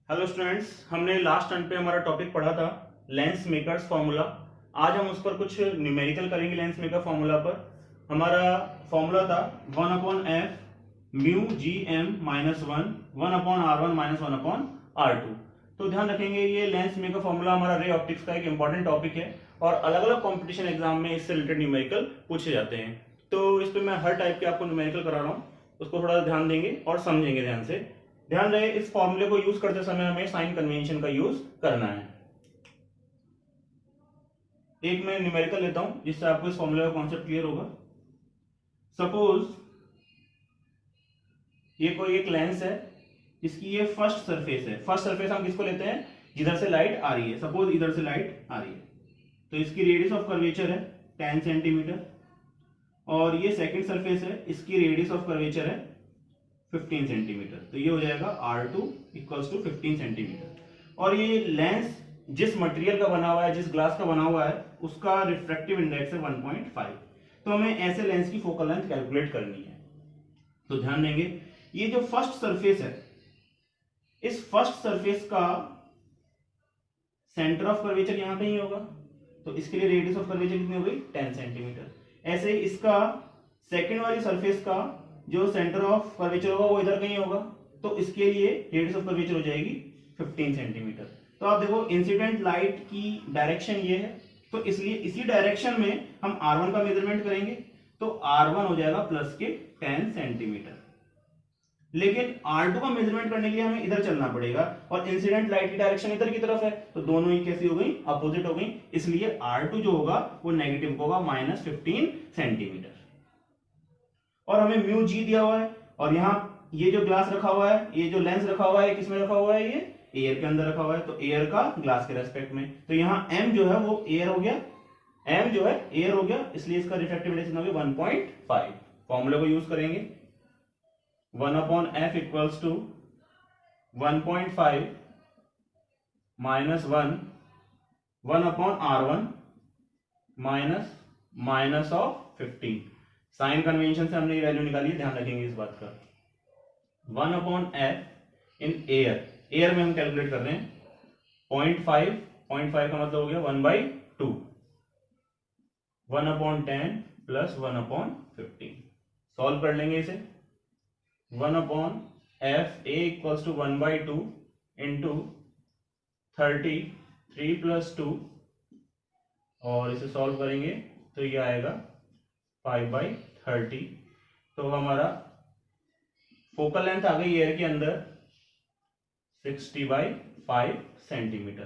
Hello students, हमने last turn पे हमारा टॉपिक पढ़ा था लेंस मेकर्स फॉर्मूला। आज हम उस पर कुछ न्यूमेरिकल करेंगे। लेंस मेकर फॉर्मूला पर हमारा फॉर्मूला था 1/f mu G M minus 1/r1 minus 1/r2। तो ध्यान रखेंगे ये लेंस मेकर फॉर्मूला हमारा रे ऑप्टिक्स का एक इंपॉर्टेंट टॉपिक है और अलग अलग कॉम्पिटिशन एग्जाम में इससे रिलेटेड न्यूमेरिकल पूछे जाते हैं। तो इस पर मैं हर टाइप के आपको न्यूमेरिकल करा रहा हूँ, उसको थोड़ा ध्यान देंगे और समझेंगे ध्यान से। ध्यान रहे इस फॉर्मूले को यूज करते समय हमें साइन कन्वेंशन का यूज करना है। एक मैं न्यूमेरिकल लेता हूं जिससे आपको इस फॉर्मूले का कॉन्सेप्ट क्लियर होगा। सपोज ये कोई एक लेंस है जिसकी ये फर्स्ट सरफेस है। फर्स्ट सरफेस हम किसको लेते हैं? जिधर से लाइट आ रही है। सपोज इधर से लाइट आ रही है तो इसकी रेडियस ऑफ कर्वेचर है 10 सेंटीमीटर और ये सेकंड सरफेस है, इसकी रेडियस ऑफ कर्वेचर है 15 सेंटीमीटर। तो ये हो जाएगा R2 इक्वल्स टू 15 सेंटीमीटर। और ये लेंस जिस मटेरियल का बना हुआ है, जिस ग्लास का बना हुआ है, उसका रिफ्रैक्टिव इंडेक्स है 1.5। तो हमें ऐसे लेंस की फोकल लेंथ कैलकुलेट करनी है। तो ध्यान देंगे ये जो फर्स्ट सरफेस है, इस फर्स्ट सरफेस का सेंटर ऑफ कर्वेचर यहां कहीं होगा, तो इसके लिए रेडियस ऑफ कर्वेचर कितनी हो गई? 10 सेंटीमीटर। ऐसे ही इसका सेकेंड वाली सरफेस का जो सेंटर ऑफ कर्वेचर होगा वो इधर कहीं होगा, तो इसके लिए रेडियस ऑफ कर्वेचर हो जाएगी 15 सेंटीमीटर। तो आप देखो इंसिडेंट लाइट की डायरेक्शन ये है, तो इसलिए इसी डायरेक्शन में हम R1 का मेजरमेंट करेंगे, तो R1 हो जाएगा प्लस के 10 सेंटीमीटर। लेकिन R2 का मेजरमेंट करने के लिए हमें इधर चलना पड़ेगा और इंसिडेंट लाइट की डायरेक्शन इधर की तरफ है, तो दोनों ही कैसी हो गई? अपोजिट हो गई। इसलिए R2 जो होगा वो नेगेटिव होगा -15 सेंटीमीटर। और हमें म्यू जी दिया हुआ है और यहाँ ये जो ग्लास रखा हुआ है, ये जो लेंस रखा हुआ है, किसमें रखा हुआ है? ये एयर के अंदर रखा हुआ है, तो एयर का ग्लास के रेस्पेक्ट में। तो यहाँ m जो है वो एयर हो गया, m जो है एयर हो गया, इसलिए इसका रिफ्रैक्टिव इंडेक्स हो गया 1.5। फॉर्मूले को यूज करेंगे 1/f equals to 1.5 minus 1/r1 minus of 15। Sign convention से हमने ये वैल्यू निकाली है, ध्यान रखेंगे इस बात का। 1/f इन एयर में हम कैलकुलेट कर रहे हैं 0.5 का मतलब हो गया 1/2 1/10 प्लस 1/15। सॉल्व कर लेंगे इसे। 1/f a equals to 1/2 into 33 plus 2 और इसे सॉल्व करेंगे तो ये आएगा 5/30। तो हमारा फोकल लेंथ आ गई एयर के अंदर 60/5 सेंटीमीटर।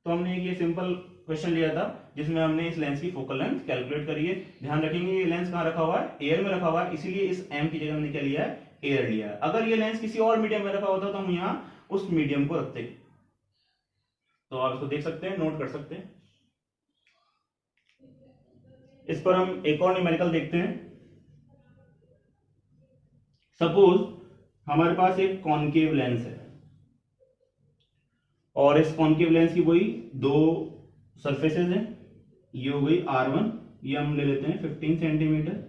तो हमने ये सिंपल क्वेश्चन लिया था जिसमें हमने इस लेंस की फोकल लेंथ कैलकुलेट करी है। ध्यान रखेंगे ये लेंस कहाँ रखा हुआ है? एयर में रखा हुआ है, इसीलिए इस m की जगह हमने क्या लिया है? एयर लिया है। अगर ये लेंस किसी और मीडियम में रखा होता तो हम यहाँ उस मीडियम को रखते। तो आप इसको देख सकते हैं, नोट कर सकते हैं। इस पर हम एक और न्यूमेरिकल देखते हैं। सपोज हमारे पास एक कॉनकेव लेंस है और इस कॉनकेव लेंस की वही दो सरफेसेस हैं। ये हो गई R1, ये हम ले लेते हैं 15 सेंटीमीटर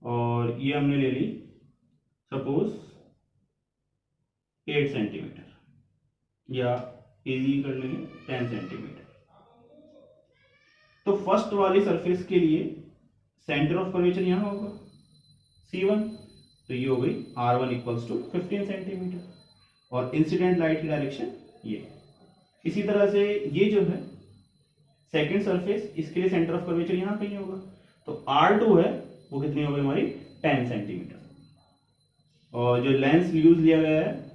और ये हमने ले ली सपोज 8 सेंटीमीटर या इजी कर लेंगे 10 सेंटीमीटर। तो फर्स्ट वाली सरफेस के लिए सेंटर ऑफ कर्वेचर यहां होगा C1, तो ये हो गई R1 इक्वल्स टू 15 सेंटीमीटर और इंसिडेंट लाइट की डायरेक्शन ये। इसी तरह से ये जो है सेकंड सरफेस, इसके लिए सेंटर ऑफ कर्वेचर यहां कहीं होगा, तो R2 है वो कितनी हो गई हमारी? 10 सेंटीमीटर। और जो लेंस यूज लिया गया है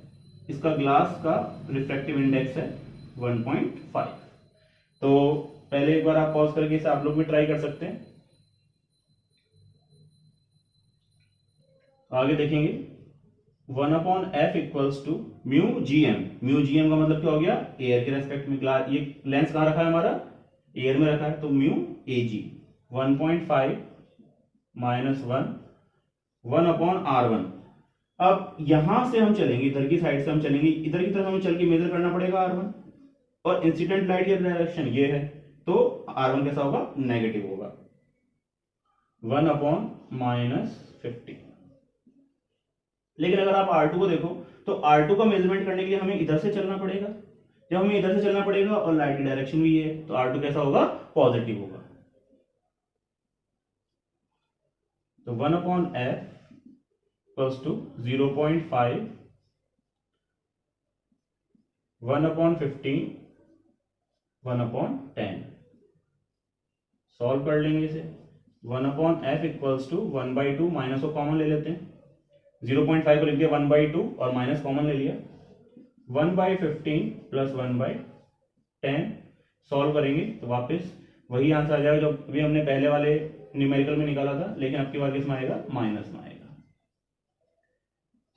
इसका ग्लास का रिफ्रैक्टिव इंडेक्स है 1.5। तो पहले एक बार आप पॉज करके इसे आप लोग भी ट्राई कर सकते हैं। आगे देखेंगे 1/f equals to mu G M. Mu G M का मतलब क्या हो गया? एयर के रेस्पेक्ट में ग्लास, ये लेंस कहाँ रखा है हमारा? एयर में रखा है, तो mu A ji 1.5 minus 1/r1। अब यहां से हम चलेंगे, इधर की साइड से हम चलेंगे, इधर की तरफ हमें चल के मेजर करना पड़ेगा R1 और इंसिडेंट लाइट की डायरेक्शन ये है, तो R1 कैसा होगा? नेगेटिव होगा 1/-15। लेकिन अगर आप R2 को देखो तो R2 का मेजरमेंट करने के लिए हमें इधर से चलना पड़ेगा। जब हमें इधर से चलना पड़ेगा और लाइट की डायरेक्शन भी है तो R2 कैसा होगा, पॉजिटिव होगा। तो 1/f इक्वल्स टू 0.5 1/15 1/10। सॉल्व कर लेंगे इसे। 1/f इक्वल्स टू 1/2, माइनस को कॉमन ले लेते हैं, 0.5 को लिख दिया 1/2 और माइनस कॉमन ले लिया, 1/15 प्लस 1/10। सॉल्व करेंगे तो वापस वही आंसर आ जाएगा जो अभी हमने पहले वाले न्यूमेरिकल में निकाला था, लेकिन अब की बार किसमें आएगा, माइनस में आएगा।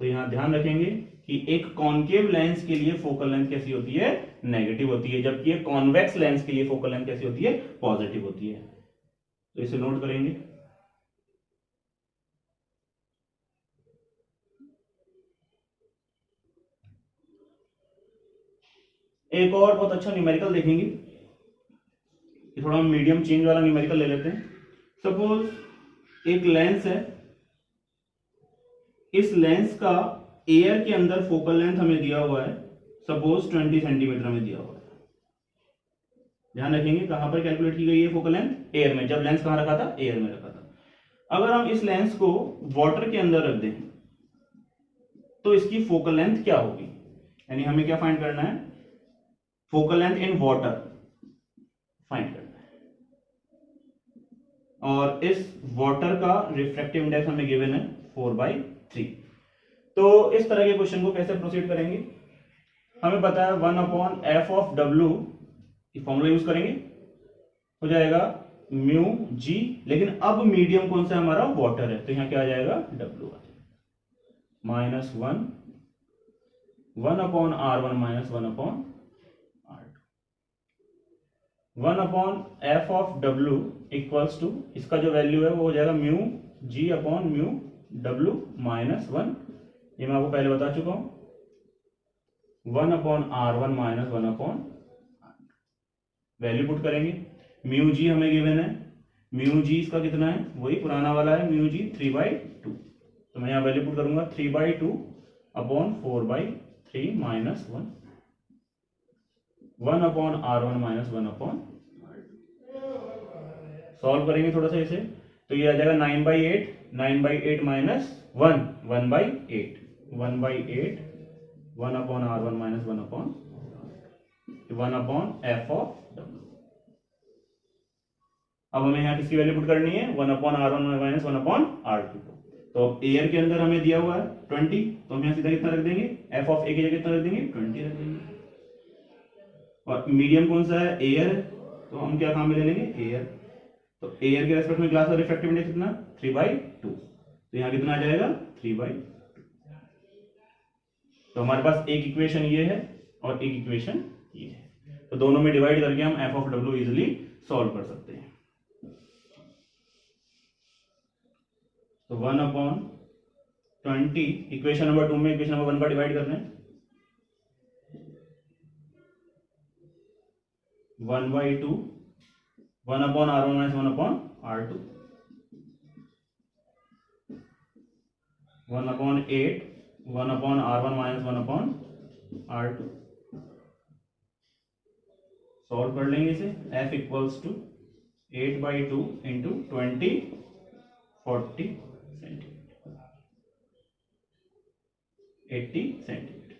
तो यहां ध्यान रखेंगे कि एक कॉनकेव लेंस के लिए फोकल लेंथ कैसी होती है, नेगेटिव होती है, जबकि एक कॉन्वेक्स लेंस के लिए फोकल लेंथ कैसी होती है, पॉजिटिव होती है। तो इसे नोट करेंगे। एक और बहुत अच्छा न्यूमेरिकल देखेंगे, थोड़ा हम मीडियम चेंज वाला न्यूमेरिकल ले लेते हैं। सपोज एक लेंस है, इस लेंस का एयर के अंदर फोकल लेंथ हमें दिया हुआ है, सपोज 20 सेंटीमीटर में दिया हुआ है। ध्यान रखेंगे कहां पर कैलकुलेट की गई है फोकल लेंथ, एयर में। जब लेंस कहां रखा था, एयर में रखा था। अगर हम इस लेंस को वाटर के अंदर रख दें तो इसकी फोकल लेंथ क्या होगी, यानी हमें क्या फाइंड करना है, focal length in water find करना है। और इस वाटर का रिफ्रैक्टिव इंडेक्स हमें गिवन है 4/3। तो इस तरह के क्वेश्चन को कैसे प्रोसीड करेंगे, हमें पता है 1/f(w) फॉर्मूला यूज करेंगे, हो जाएगा म्यू जी, लेकिन अब मीडियम कौन सा हमारा, वाटर है, तो यहां क्या आ जाएगा, w minus 1/r1 minus 1/r2। 1/f(w) equals to, इसका जो वैल्यू है वो हो जाएगा mu G upon mu w minus 1, ये मैं आपको पहले बता चुका हूं, 1/r1 minus 1/r। Value put करेंगे, म्यू जी हमें गिवन है, म्यू जी इसका कितना है, वही पुराना वाला है, म्यू जी 3/2। तो मैं यहां वैल्यू पुट करूंगा 3/2 upon 4/3 minus 1/r1 minus 1/r। Solve करेंगे थोड़ा सा इसे, तो ये आ जाएगा 9/8, 9/8 माइनस 1, 1/8, 1/8, 1/r1 माइनस 1/f(w). अब हमें यहाँ किसकी वैल्यू पुट करनी है, 1/r1 माइनस 1/r2। तो एयर के अंदर हमें दिया हुआ है 20, तो हम यहाँ सीधा कितना रख देंगे, f(a) की जगह कितना रख देंगे, 20 रख देंगे। और मीडियम कौन सा है, एयर, तो हम क्या काम में ले लेंगे, एयर। तो एयर के रेस्पेक्ट में ग्लास का रिफ्रैक्टिव इंडेक्स कितना, 3/2, तो यहाँ कितना आ जाएगा, 3/2। तो हमारे पास एक इक्वेशन ये है और एक इक्वेशन ये है, तो दोनों में डिवाइड करके हम f(w) इजिली सॉल्व कर सकते हैं। तो 1/20 इक्वेशन नंबर 2 में इक्वेशन नंबर 1 का डिवाइड करना है, 1/2, 1/r1 minus 1/r2, 1/8, 1/r1 minus 1/r2। Solve कर लेंगे इसे, f equals to 8/2 into 20 40 centimetre, 80 centimetre.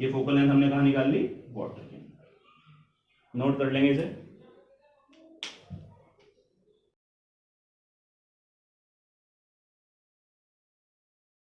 ये फोकल लेंथ हमने कहा निकाल ली, वाटर के अंदर। नोट कर लेंगे इसे।